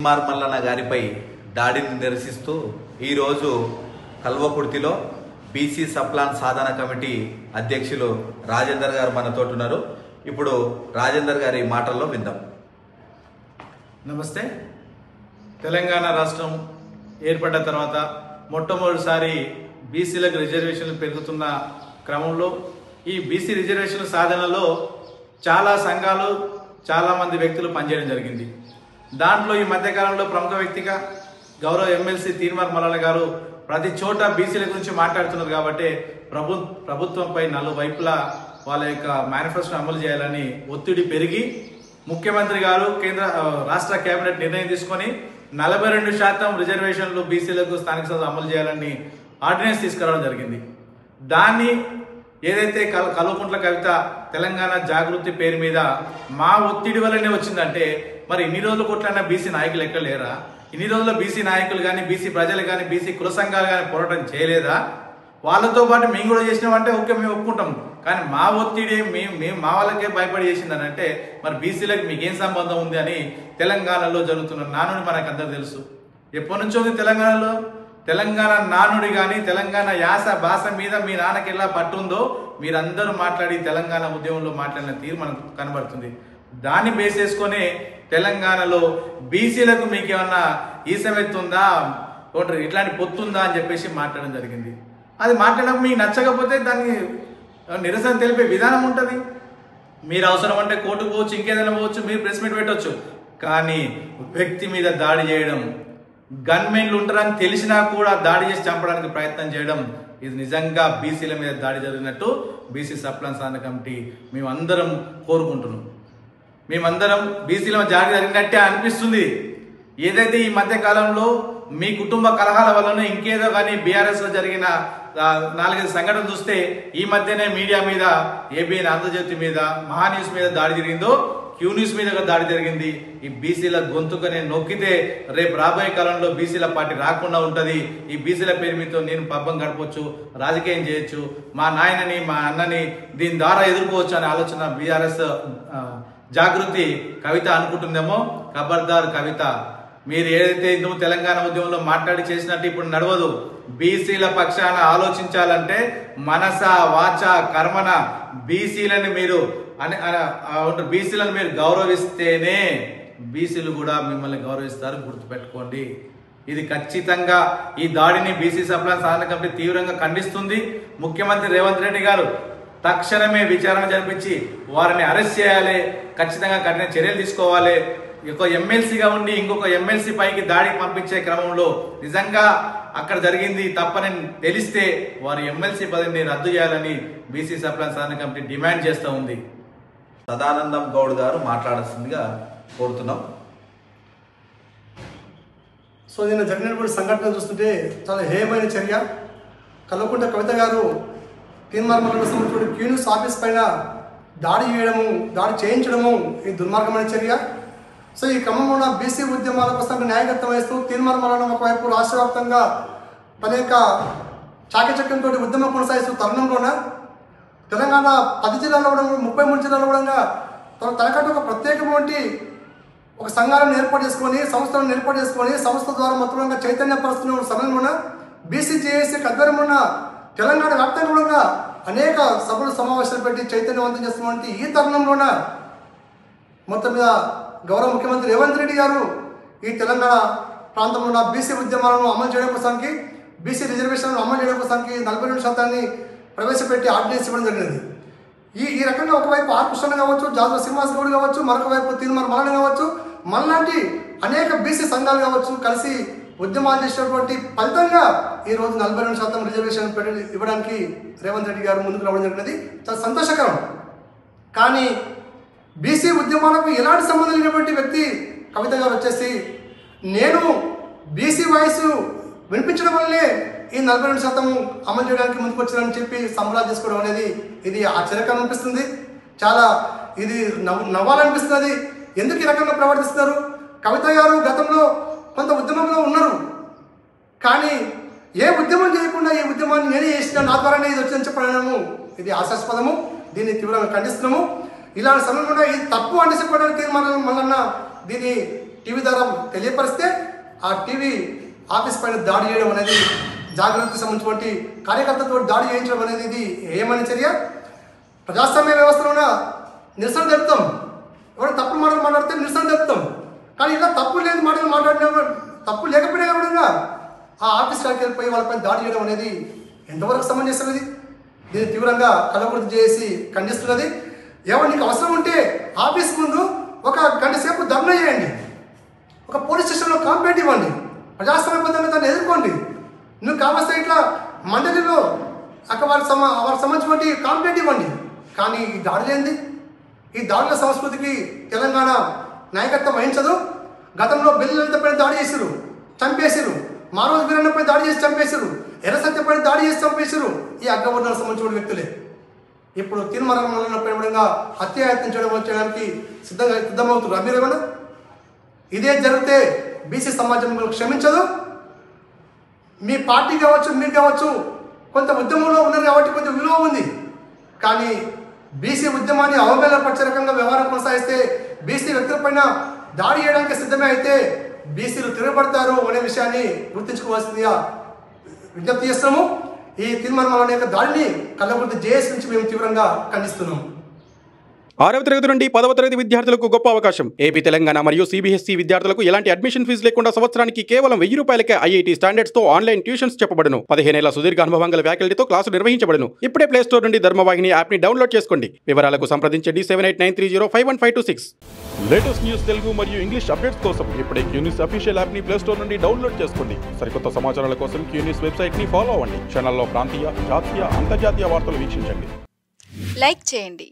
మల్లన్న గారిపై దాడిని నిరసిస్తూ ఈరోజు కల్వకుర్తిలో బీసీ సప్లాన్ సాధన కమిటీ అధ్యక్షులు రాజేందర్ గారు మనతో ఉన్నారు. ఇప్పుడు రాజేందర్ గారి మాటల్లో విందాం. నమస్తే. తెలంగాణ రాష్ట్రం ఏర్పడ్డ తర్వాత మొట్టమొదటిసారి బీసీలకు రిజర్వేషన్లు పెరుగుతున్న క్రమంలో ఈ బీసీ రిజర్వేషన్ల సాధనలో చాలా సంఘాలు చాలామంది వ్యక్తులు పనిచేయడం జరిగింది. దాంట్లో ఈ మధ్యకాలంలో ప్రముఖ వ్యక్తిగా గౌరవ ఎమ్మెల్సీ తీన్మార్ మల్లన్న గారు ప్రతి చోట బీసీల గురించి మాట్లాడుతున్నారు. కాబట్టి ప్రభుత్వంపై నలువైపులా వాళ్ళ యొక్క మేనిఫెస్టో అమలు చేయాలని ఒత్తిడి పెరిగి ముఖ్యమంత్రి గారు రాష్ట్ర కేబినెట్ నిర్ణయం తీసుకొని 42% రిజర్వేషన్లు బీసీలకు స్థానిక సంస్థలు అమలు చేయాలని ఆర్డినెన్స్ తీసుకురావడం జరిగింది. దాన్ని ఏదైతే కల్వకుంట్ల కవిత తెలంగాణ జాగృతి పేరు మీద మా ఒత్తిడి వల్లనే వచ్చిందంటే, మరి ఇన్ని రోజులు కొట్లాడిన బీసీ నాయకులు ఎక్కడ లేరా? ఇన్ని రోజుల్లో బీసీ నాయకులు కానీ బీసీ ప్రజలు కానీ బీసీ కుల సంఘాలు కానీ పోరాటం చేయలేదా? వాళ్ళతో పాటు మేము కూడా చేసినామంటే ఓకే, మేము ఒప్పుకుంటాం. కానీ మా ఒత్తిడి మేము మా వాళ్ళకే భయపడి చేసిందని అంటే మరి బీసీలకు మీకేం సంబంధం ఉంది అని తెలంగాణలో జరుగుతున్న నానుడి మనకు అందరూ తెలుసు. ఎప్పటి నుంచో ఉంది తెలంగాణలో. తెలంగాణ నానుడి కానీ తెలంగాణ యాస భాష మీద మీ నాన్నకి ఎలా పట్టుందో మీరందరూ మాట్లాడి తెలంగాణ ఉద్యమంలో మాట్లాడిన తీరు మనకు కనబడుతుంది. దాన్ని బేస్ చేసుకొని తెలంగాణలో బీసీలకు మీకేమన్నా ఈసమెత్తుందా, ఇట్లాంటి పొత్తుందా అని చెప్పేసి మాట్లాడడం జరిగింది. అది మాట్లాడడం మీకు నచ్చకపోతే దాన్ని నిరసన తెలిపే విధానం ఉంటుంది. మీరు అవసరం అంటే కోర్టుకు పోవచ్చు, ఇంకేదైనా పోవచ్చు, మీరు ప్రెస్ మీట్ పెట్టవచ్చు. కానీ వ్యక్తి మీద దాడి చేయడం, గన్మెన్లు ఉంటారని తెలిసినా కూడా దాడి చేసి చంపడానికి ప్రయత్నం చేయడం, ఇది నిజంగా బీసీల మీద దాడి జరిగినట్టు బీసీ సప్లాన్ సాధన కమిటీ మేమందరం కోరుకుంటున్నాం. మేమందరం బీసీల జాడి జరిగినట్టే అనిపిస్తుంది. ఏదైతే ఈ మధ్య కాలంలో మీ కుటుంబ కలహాల వలన ఇంకేదో కానీ బీఆర్ఎస్ లో జరిగిన 4-5 సంఘటనలు చూస్తే ఈ మధ్యనే మీడియా మీద, ఏబిఎన్ ఆంధ్రజ్యోతి మీద, మహాన్యూస్ మీద దాడి జరిగిందో, క్యూ న్యూస్ మీద దాడి జరిగింది. ఈ బీసీల గొంతుకనే నొక్కితే రేపు రాబోయే కాలంలో బీసీల పార్టీ రాకుండా ఉంటుంది. ఈ బీసీల పేరు మీతో నేను పబ్బం గడపవచ్చు, రాజకీయం చేయొచ్చు, మా నాయనని మా అన్నని దీని ద్వారా ఎదుర్కోవచ్చు అనే ఆలోచన బీఆర్ఎస్ జాగృతి కవిత అనుకుంటుందేమో. ఖబర్దార్ కవిత, మీరు ఏదైతే ఇందుకు తెలంగాణ ఉద్యమంలో మాట్లాడి చేసినట్టు ఇప్పుడు నడవదు. బీసీల పక్షాన ఆలోచించాలంటే మనస వాచ కర్మన బీసీలను మీరు గౌరవిస్తేనే బీసీలు కూడా మిమ్మల్ని గౌరవిస్తారు, గుర్తుపెట్టుకోండి. ఇది ఖచ్చితంగా ఈ దాడిని బీసీ సప్లాన్ సాధన కమిటీ తీవ్రంగా ఖండిస్తుంది. ముఖ్యమంత్రి రేవంత్ రెడ్డి గారు తక్షణమే విచారణ జరిపించి వారిని అరెస్ట్ చేయాలి, ఖచ్చితంగా కఠిన చర్యలు తీసుకోవాలి. ఒక ఎమ్మెల్సీగా ఉండి ఇంకొక ఎమ్మెల్సీ పైకి దాడికి పంపించే క్రమంలో నిజంగా అక్కడ జరిగింది తప్పని తెలిస్తే వారి ఎమ్మెల్సీ పదవిని రద్దు చేయాలని బీసీ సప్లాన్ సాధన కమిటీ డిమాండ్ చేస్తూ ఉంది. సదానందం గౌడ్ గారు మాట్లాడాల్సిందిగా కోరుతున్నాం. సో నిన్న జరిగినటువంటి సంఘటన చూస్తుంటే చాలా హేయమైన చర్య. కల్వకుంట్ల కవిత గారు తీన్మార్ మల్లన్న సంబంధించిన క్యూ న్యూస్ ఆఫీస్ పైన దాడి చేయించడము ఈ దుర్మార్గమైన చర్య. సో ఈ క్రమంలో బీసీ ఉద్యమాల కోసం న్యాయకత్వం వహిస్తూ తీన్మార్ మల్లన్న ఒకవైపు రాష్ట్ర వ్యాప్తంగా తన యొక్క చాకచక్యంతో ఉద్యమం కొనసాగిస్తూ తరుణంలోన తెలంగాణ 10 జిల్లాల్లో కూడా 33 జిల్లాల్లో కూడా తనకంటూ ఒక ప్రత్యేకమైన ఒక సంఘాలను ఏర్పాటు చేసుకొని సంస్థలను ఏర్పాటు చేసుకొని సంస్థ ద్వారా మొత్తంగా చైతన్యపరుస్తున్న సమయంలోన బీసీ జేఏసీ ఆధ్వర్యంలో తెలంగాణ వ్యాప్తంగా కూడా అనేక సభలు సమావేశాలు పెట్టి చైతన్యవంతం చేస్తున్నటువంటి ఈ తరుణంలోన మొత్తం మీద గౌరవ ముఖ్యమంత్రి రేవంత్ రెడ్డి గారు ఈ తెలంగాణ ప్రాంతంలో ఉన్న బీసీ ఉద్యమాలను అమలు చేయడం కోసానికి, బీసీ రిజర్వేషన్లను అమలు చేయడం కోసానికి 42% ప్రవేశపెట్టి ఆర్డినెన్స్ ఇవ్వడం జరిగినది. ఈ రకంగా ఒకవైపు ఆర్ కృష్ణ కావచ్చు, జాదవ శ్రీనివాస్ గౌడ్ కావచ్చు, మరొక వైపు తీన్మార్ మల్లన్న కావచ్చు, మనలాంటి అనేక బీసీ సంఘాలు కావచ్చు కలిసి ఉద్యమాలు చేసినటువంటి ఫలితంగా ఈరోజు 42% రిజర్వేషన్ ఇవ్వడానికి రేవంత్ రెడ్డి గారు ముందుకు రావడం జరిగినది. చాలా సంతోషకరం. కానీ బీసీ ఉద్యమాలకు ఎలాంటి సంబంధం లేనటువంటి వ్యక్తి కవిత గారు వచ్చేసి నేను బీసీ వాయిస్ వినిపించడం వల్లే ఈ 42% అమలు చేయడానికి ముందుకు వచ్చారని చెప్పి సంబరాలు చేసుకోవడం అనేది ఇది ఆశ్చర్యకరం అనిపిస్తుంది. చాలా ఇది నవ్వాలనిపిస్తుంది. ఎందుకు ఈ రకంగా ప్రవర్తిస్తున్నారు? కవిత గారు గతంలో కొంత ఉద్యమంలో ఉన్నారు, కానీ ఏ ఉద్యమం చేయకుండా ఈ ఉద్యమాన్ని నేనే చేసిన, నా ద్వారానే ఇది వచ్చిందని చెప్పడము ఇది హాస్యాస్పదము. దీన్ని తీవ్రంగా ఖండిస్తున్నాము. ఇలాంటి సమయంలో ఇది తప్పు అని చెప్పడానికి తీర్మానం మల్లన్న దీన్ని టీవీ ద్వారా తెలియపరిస్తే ఆ టీవీ ఆఫీస్ పైన దాడి చేయడం అనేది జాగ్రత్తకు సంబంధించినటువంటి కార్యకర్తతో దాడి చేయించడం అనేది ఇది ఏమని చర్య? ప్రజాస్వామ్య వ్యవస్థలోన నిరసన తెలుపుతాం, ఎవరైనా తప్పుడు మాటలు మాట్లాడితే నిరసన తెలుపుతాం. కానీ ఇలా తప్పు లేని మాటలు మాట్లాడిన తప్పు లేకపోయినా కూడా ఆ ఆఫీస్ కాడికి వెళ్ళిపోయి వాళ్ళపైన దాడి చేయడం అనేది ఎంతవరకు సమంజసం? ఇది దీన్ని తీవ్రంగా కలవృద్ధి చేసి ఖండిస్తున్నది. ఎవరు నీకు అవసరం ఉంటే ఆఫీస్ ముందు ఒక గంట సేపు ధర్నా చేయండి, ఒక పోలీస్ స్టేషన్లో కంప్లైంట్ ఇవ్వండి, ప్రజాస్వామ్యబద్ధంగా దాన్ని ఎదుర్కోండి. నువ్వు కావలసిన ఇట్లా మండలిలో అక్కడ వారికి సంబంధించినటువంటి కంప్లైంట్ ఇవ్వండి. కానీ ఈ దాడి లేనిది, ఈ దాడుల సంస్కృతికి తెలంగాణ నాయకత్వం వహించదు. గతంలో బెల్లిపై దాడి చేసిరు, చంపేసిరు. మారోజు వీరన్నపై దాడి చేసి చంపేసిరు. ఎర్రసత్యపై దాడి చేసి చంపేసిరు. ఈ అగ్రవర్ణాలకు సంబంధించిన వ్యక్తులే ఇప్పుడు తీర్మానంగా హత్యాయత్నం చేయడానికి సిద్ధమవుతున్నారు. మీరేమన్నా ఇదే జరిగితే బీసీ సమాజం క్షమించదు. మీ పార్టీ కావచ్చు, మీరు కావచ్చు, కొంత ఉద్యమంలో ఉన్నారు కాబట్టి కొంత విలువ ఉంది. కానీ బీసీ ఉద్యమాన్ని అవహేళనపరిచే రకంగా వ్యవహారం కొనసాగిస్తే, బీసీ వ్యక్తులపైన దాడి చేయడానికి సిద్ధమే అయితే బీసీలు తిరగబడతారు అనే విషయాన్ని గుర్తుంచుకోవాల్సిందిగా విజ్ఞప్తి చేస్తున్నాము. ఈ తీర్మానం యొక్క దాడిని కల్లకుర్తి జేఏసీ నుంచి మేము తీవ్రంగా ఖండిస్తున్నాం. 6వ తరగతి నుండి 10వ తరగతి విద్యార్థులకు గొప్ప అవకాశం. ఏపీ, తెలంగాణ మరియు సిబిఎస్ఈ విద్యార్థులకు ఎలాంటి అడ్మిషన్ ఫీజు లేకుండా సంవత్సరానికి కేవలం 1000 రూపాయలకే ఐఐటీ స్టాండర్డ్స్ తో ఆన్లైన్ ట్యూషన్స్ చెప్పబడును. 15 ఏళ్ల సుదీర్ఘ అనుభవం గల ఫ్యాకల్టీతో క్లాసు నిర్వహించబడును. ఇప్పుడే ప్లే స్టోర్ నుండి ధర్మవాహిని యాప్ ని డౌన్లోడ్ చేసుకోండి. వివరాలకు సంప్రదించండి 7893051526. లేటెస్ట్ న్యూస్ తెలుగు మరియు ఇంగ్లీష్ అప్డేట్స్ కోసం ఇప్పుడే క్యూన్యూస్ అఫీషియల్ యాప్ ని ప్లే స్టోర్ నుండి డౌన్లోడ్ చేసుకోండి. సరికొత్త సమాచారాల కోసం క్యూన్యూస్ వెబ్సైట్ ని ఫాలో అవ్వండి. ఛానల్లో ప్రాంతీయ, జాతీయ, అంతర్జాతీయ వార్తలు వీక్షించండి. లైక్ చేయండి.